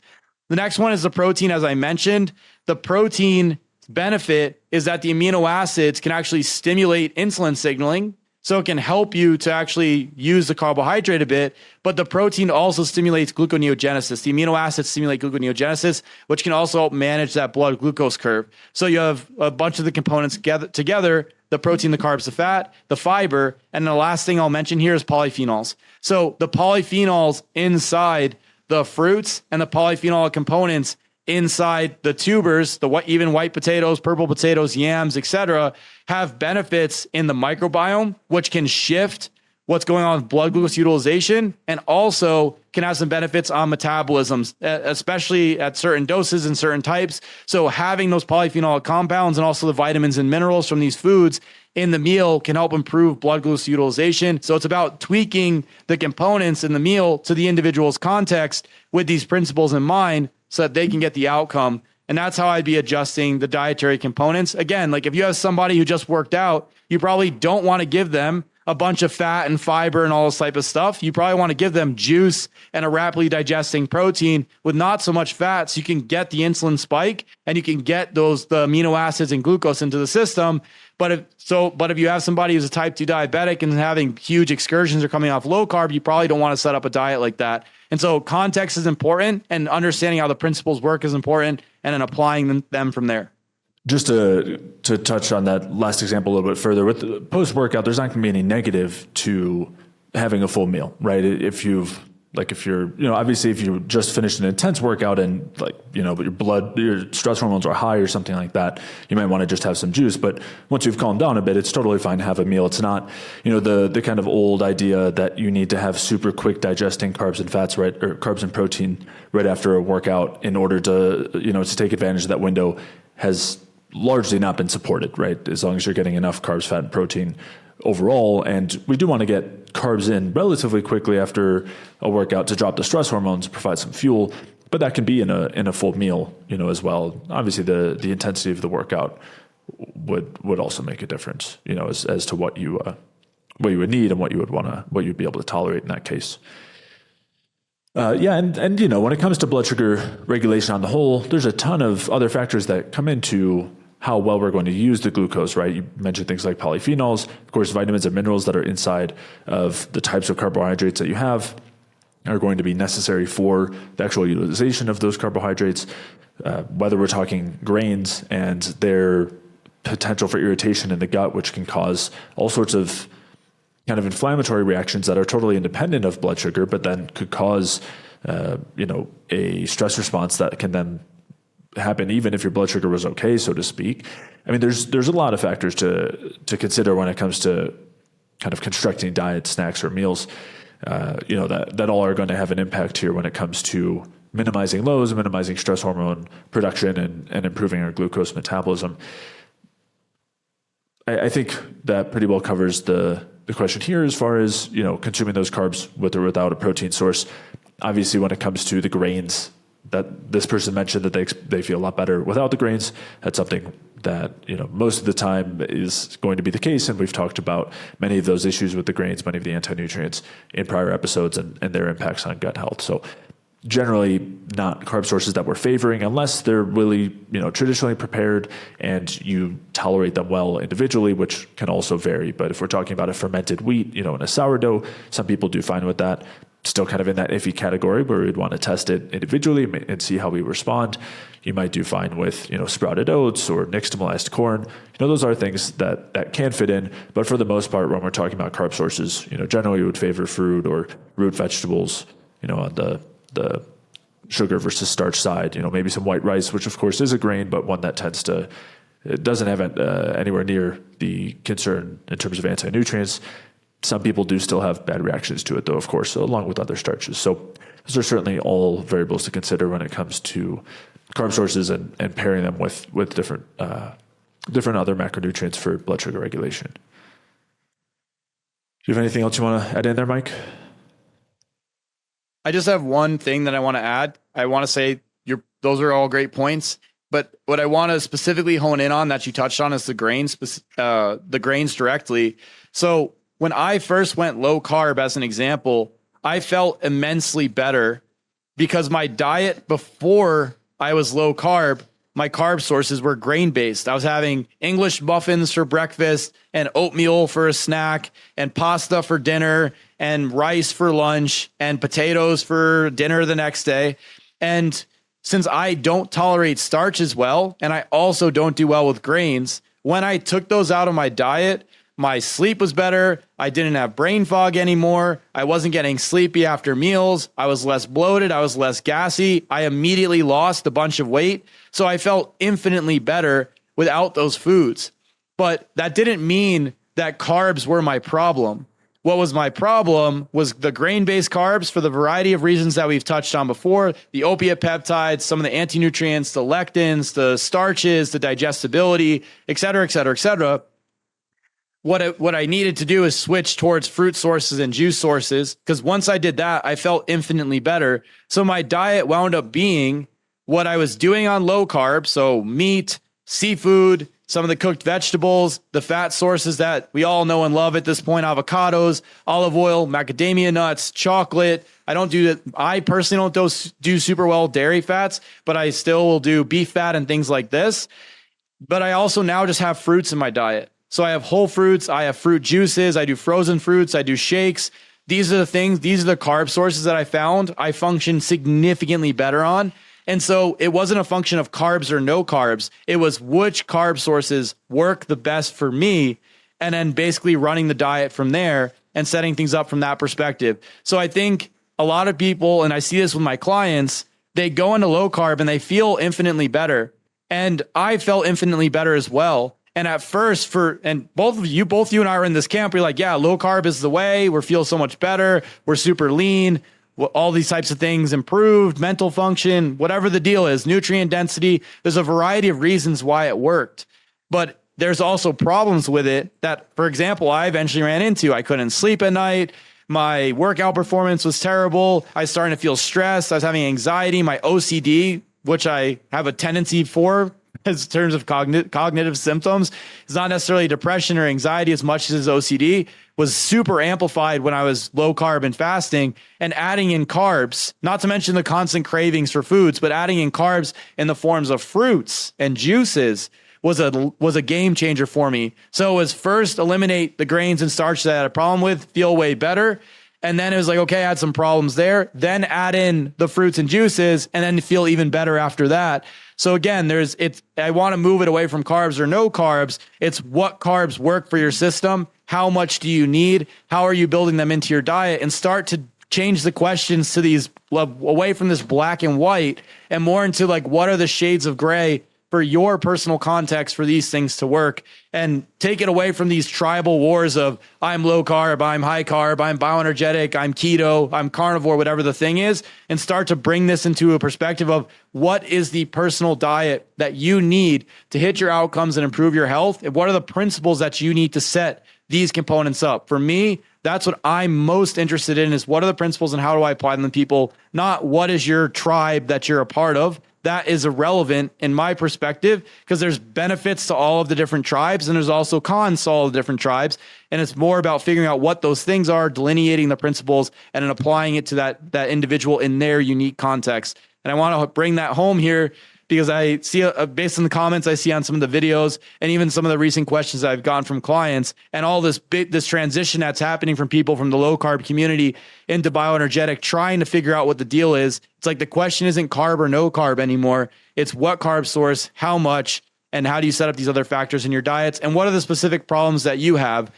The next one is the protein. As I mentioned, the protein benefit is that the amino acids can actually stimulate insulin signaling. So it can help you to actually use the carbohydrate a bit, but the protein also stimulates gluconeogenesis. The amino acids stimulate gluconeogenesis, which can also help manage that blood glucose curve. So you have a bunch of the components together, the protein, the carbs, the fat, the fiber, and the last thing I'll mention here is polyphenols. So the polyphenols inside the fruits and the polyphenol components inside the tubers, even white potatoes, purple potatoes, yams, etc., have benefits in the microbiome, which can shift what's going on with blood glucose utilization, and also can have some benefits on metabolisms, especially at certain doses and certain types. So having those polyphenolic compounds and also the vitamins and minerals from these foods in the meal can help improve blood glucose utilization. So it's about tweaking the components in the meal to the individual's context with these principles in mind, so that they can get the outcome. And that's how I'd be adjusting the dietary components. Again, like if you have somebody who just worked out, you probably don't want to give them a bunch of fat and fiber and all this type of stuff. You probably want to give them juice and a rapidly digesting protein with not so much fat, so you can get the insulin spike and you can get the amino acids and glucose into the system. But if you have somebody who's a type 2 diabetic and having huge excursions or coming off low carb, you probably don't want to set up a diet like that. And so context is important, and understanding how the principles work is important, and then applying them from there. Just to touch on that last example a little bit further, with the post-workout, there's not going to be any negative to having a full meal, right? If you've Like if you're, obviously if you just finished an intense workout and like, but your stress hormones are high or something like that, you might want to just have some juice. But once you've calmed down a bit, it's totally fine to have a meal. It's not, the kind of old idea that you need to have super quick digesting carbs and fats, right? Or carbs and protein right after a workout in order to, to take advantage of that window has largely not been supported, right? As long as you're getting enough carbs, fat, and protein overall. And we do want to get carbs in relatively quickly after a workout to drop the stress hormones, provide some fuel, but that can be in a full meal, as well. Obviously the intensity of the workout would also make a difference, as to what you would need and what you'd be able to tolerate in that case. And when it comes to blood sugar regulation on the whole, there's a ton of other factors that come into how well we're going to use the glucose, right? You mentioned things like polyphenols, of course, vitamins and minerals that are inside of the types of carbohydrates that you have are going to be necessary for the actual utilization of those carbohydrates, whether we're talking grains and their potential for irritation in the gut, which can cause all sorts of kind of inflammatory reactions that are totally independent of blood sugar, but then could cause, a stress response that can then happen even if your blood sugar was okay, so to speak. I mean, there's a lot of factors to consider when it comes to kind of constructing diet, snacks, or meals, that all are going to have an impact here when it comes to minimizing lows, minimizing stress hormone production, and improving our glucose metabolism. I think that pretty well covers the question here as far as, consuming those carbs with or without a protein source. Obviously, when it comes to the grains, that this person mentioned that they feel a lot better without the grains. That's something that, most of the time is going to be the case. And we've talked about many of those issues with the grains, many of the anti-nutrients in prior episodes and their impacts on gut health. So generally not carb sources that we're favoring unless they're really, traditionally prepared and you tolerate them well individually, which can also vary. But if we're talking about a fermented wheat, in a sourdough, some people do fine with that. Still kind of in that iffy category where we'd want to test it individually and see how we respond. You might do fine with, sprouted oats or nixtamalized corn. Those are things that can fit in. But for the most part, when we're talking about carb sources, generally we would favor fruit or root vegetables, on the sugar versus starch side, maybe some white rice, which of course is a grain, but one that it doesn't have anywhere near the concern in terms of anti-nutrients. Some people do still have bad reactions to it, though, of course, along with other starches. So those are certainly all variables to consider when it comes to carb sources and pairing them with different other macronutrients for blood sugar regulation. Do you have anything else you want to add in there, Mike? I just have one thing that I want to add. I want to say those are all great points, but what I want to specifically hone in on that you touched on is the grains directly. So when I first went low carb, as an example, I felt immensely better because my diet before I was low carb, my carb sources were grain based. I was having English muffins for breakfast and oatmeal for a snack and pasta for dinner and rice for lunch and potatoes for dinner the next day. And since I don't tolerate starch as well, and I also don't do well with grains, when I took those out of my diet, my sleep was better. I didn't have brain fog anymore. I wasn't getting sleepy after meals. I was less bloated. I was less gassy. I immediately lost a bunch of weight. So I felt infinitely better without those foods. But that didn't mean that carbs were my problem. What was my problem was the grain-based carbs for the variety of reasons that we've touched on before, the opiate peptides, some of the anti-nutrients, the lectins, the starches, the digestibility, et cetera, et cetera, et cetera. What I needed to do is switch towards fruit sources and juice sources, because once I did that, I felt infinitely better. So my diet wound up being what I was doing on low carb. So meat, seafood, some of the cooked vegetables, the fat sources that we all know and love at this point, avocados, olive oil, macadamia nuts, chocolate. I personally don't do super well dairy fats, but I still will do beef fat and things like this. But I also now just have fruits in my diet. So I have whole fruits, I have fruit juices, I do frozen fruits, I do shakes. These are the carb sources that I found I function significantly better on. And so it wasn't a function of carbs or no carbs. It was which carb sources work the best for me, and then basically running the diet from there and setting things up from that perspective. So I think a lot of people, and I see this with my clients, they go into low carb and they feel infinitely better. And I felt infinitely better as well. And at first both you and I are in this camp. We're like, yeah, low carb is the way. We feel so much better. We're super lean. All these types of things improved, mental function, whatever the deal is, nutrient density. There's a variety of reasons why it worked. But there's also problems with it that, for example, I eventually ran into. I couldn't sleep at night. My workout performance was terrible. I was starting to feel stressed. I was having anxiety. My OCD, which I have a tendency for in terms of cognitive symptoms, is not necessarily depression or anxiety as much as OCD, was super amplified when I was low carb and fasting, and adding in carbs, not to mention the constant cravings for foods, but adding in carbs in the forms of fruits and juices was a game changer for me. So it was first eliminate the grains and starch that I had a problem with, feel way better. And then it was like, okay, I had some problems there. Then add in the fruits and juices and then feel even better after that. So again, I want to move it away from carbs or no carbs. It's what carbs work for your system. How much do you need? How are you building them into your diet? And start to change the questions to these away from this black and white and more into like, what are the shades of gray for your personal context for these things to work, and take it away from these tribal wars of I'm low carb, I'm high carb, I'm bioenergetic, I'm keto, I'm carnivore, whatever the thing is, and start to bring this into a perspective of what is the personal diet that you need to hit your outcomes and improve your health, and what are the principles that you need to set these components up. For me, that's what I'm most interested in, is what are the principles and how do I apply them to people, not what is your tribe that you're a part of. That is irrelevant in my perspective, because there's benefits to all of the different tribes and there's also cons to all the different tribes. And it's more about figuring out what those things are, delineating the principles, and then applying it to that individual in their unique context. And I want to bring that home here because I see, based on the comments I see on some of the videos and even some of the recent questions I've gotten from clients, and all this transition that's happening from people from the low carb community into bioenergetic, trying to figure out what the deal is. It's like the question isn't carb or no carb anymore. It's what carb source, how much, and how do you set up these other factors in your diets, and what are the specific problems that you have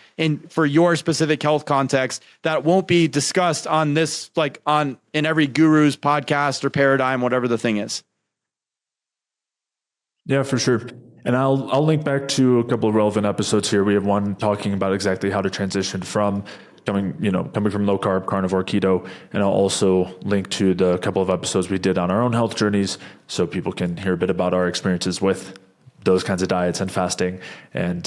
for your specific health context that won't be discussed on this, in every guru's podcast or paradigm, whatever the thing is. Yeah, for sure. And I'll link back to a couple of relevant episodes here. We have one talking about exactly how to transition from coming from low carb, carnivore, keto. And I'll also link to the couple of episodes we did on our own health journeys so people can hear a bit about our experiences with those kinds of diets and fasting, and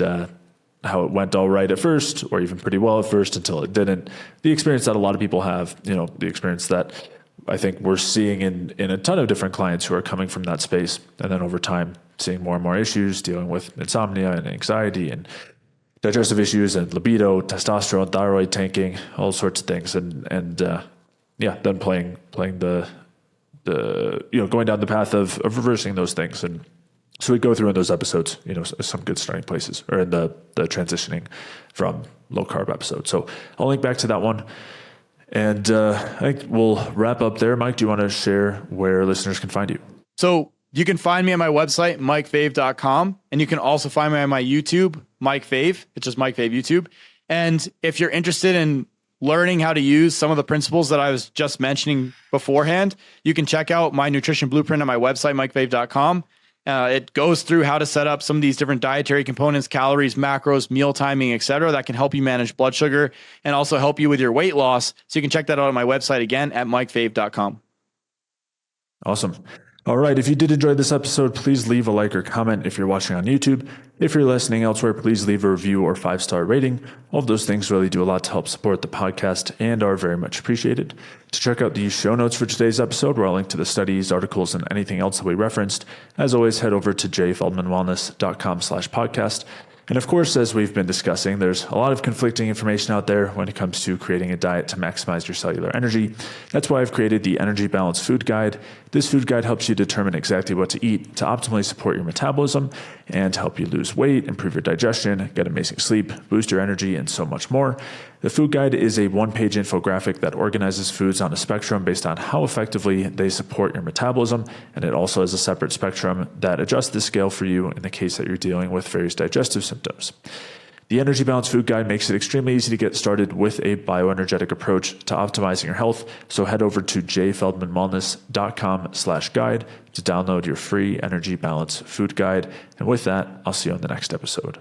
how it went all right at first, or even pretty well at first until it didn't. The experience that a lot of people have, the experience that I think we're seeing in a ton of different clients who are coming from that space. And then over time, seeing more and more issues, dealing with insomnia and anxiety and digestive issues and libido, testosterone, thyroid tanking, all sorts of things. And then playing the going down the path of reversing those things. And so we go through in those episodes, some good starting places, or in the transitioning from low carb episode. So I'll link back to that one. And I think we'll wrap up there. Mike, do you want to share where listeners can find you? So you can find me on my website, mikefave.com. And you can also find me on my YouTube, Mike Fave. It's just Mike Fave YouTube. And if you're interested in learning how to use some of the principles that I was just mentioning beforehand, you can check out my nutrition blueprint on my website, mikefave.com. It goes through how to set up some of these different dietary components, calories, macros, meal timing, etc., that can help you manage blood sugar and also help you with your weight loss. So you can check that out on my website again at mikefave.com. Awesome. All right. If you did enjoy this episode, please leave a like or comment if you're watching on YouTube. If you're listening elsewhere, please leave a review or 5-star rating. All of those things really do a lot to help support the podcast and are very much appreciated. To check out the show notes for today's episode, where I'll link to the studies, articles, and anything else that we referenced, as always, head over to jfeldmanwellness.com/podcast. And of course, as we've been discussing, there's a lot of conflicting information out there when it comes to creating a diet to maximize your cellular energy. That's why I've created the Energy Balance Food Guide. This food guide helps you determine exactly what to eat to optimally support your metabolism and help you lose weight, improve your digestion, get amazing sleep, boost your energy, and so much more. The food guide is a one-page infographic that organizes foods on a spectrum based on how effectively they support your metabolism, and it also has a separate spectrum that adjusts the scale for you in the case that you're dealing with various digestive symptoms. The Energy Balance Food Guide makes it extremely easy to get started with a bioenergetic approach to optimizing your health. So head over to jfeldmanwellness.com/guide to download your free Energy Balance Food Guide. And with that, I'll see you on the next episode.